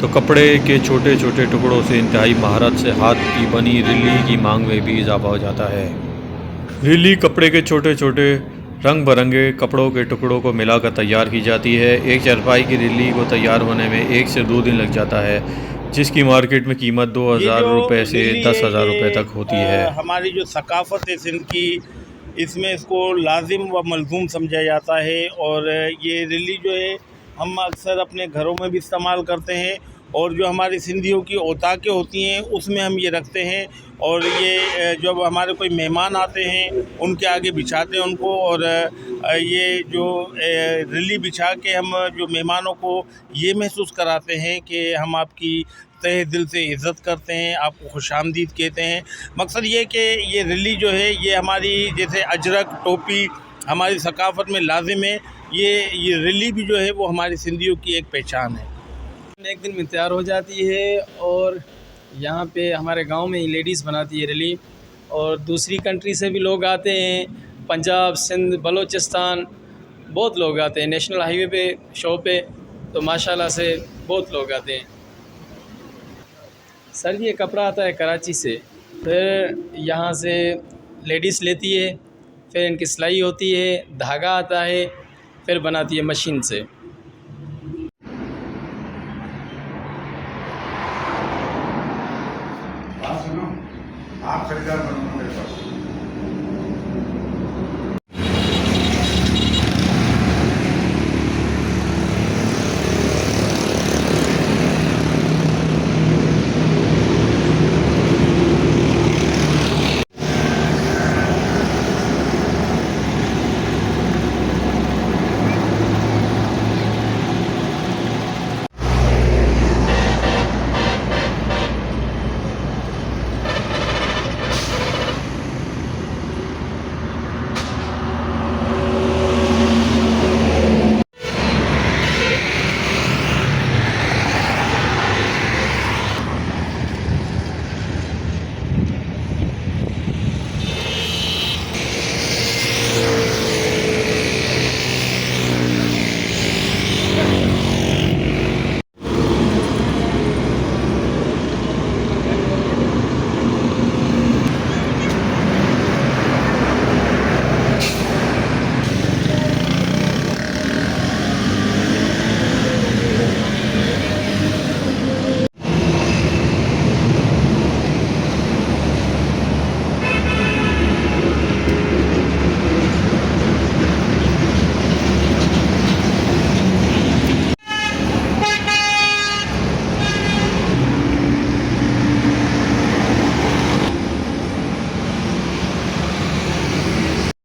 तो कपड़े के छोटे छोटे टुकड़ों से इंतहाई महारत से हाथ की बनी रिल्ली की मांग में भी इजाफा हो जाता है। रिल्ली कपड़े के छोटे छोटे रंग बिरंगे कपड़ों के टुकड़ों को मिलाकर तैयार की जाती है। एक चारपाई की रिल्ली को तैयार होने में 1 से 2 दिन लग जाता है, जिसकी मार्केट में कीमत ये जो 2,000 रुपये से लिल्ली है 10,000 रुपये ये तक होती है। हमारी जो सकाफ़त है सिंध की, इसमें इसको लाजिम व मलजूम समझा जाता है। और ये लिल्ली जो है हम अक्सर अपने घरों में भी इस्तेमाल करते हैं, और जो हमारी सिंधियों की औताकें होती हैं उसमें हम ये रखते हैं। और ये जब हमारे कोई मेहमान आते हैं उनके आगे बिछाते हैं उनको, और ये जो रिल्ली बिछा के हम जो मेहमानों को ये महसूस कराते हैं कि हम आपकी तहे दिल से इज़्ज़त करते हैं, आपको खुशामदीद कहते हैं। मकसद ये कि ये रिल्ली जो है ये हमारी जैसे अजरक टोपी हमारी सकाफ़त में लाजिम है, ये रिल्ली भी जो है वो हमारी सिंधियों की एक पहचान है। एक दिन में तैयार हो जाती है, और यहाँ पे हमारे गांव में ही लेडीज़ बनाती है रिली, और दूसरी कंट्री से भी लोग आते हैं, पंजाब, सिंध, बलूचिस्तान, बहुत लोग आते हैं। नेशनल हाईवे पे शो पे तो माशाल्लाह से बहुत लोग आते हैं। सर ये कपड़ा आता है कराची से, फिर यहाँ से लेडीज़ लेती है, फिर इनकी सिलाई होती है, धागा आता है, फिर बनाती है मशीन से।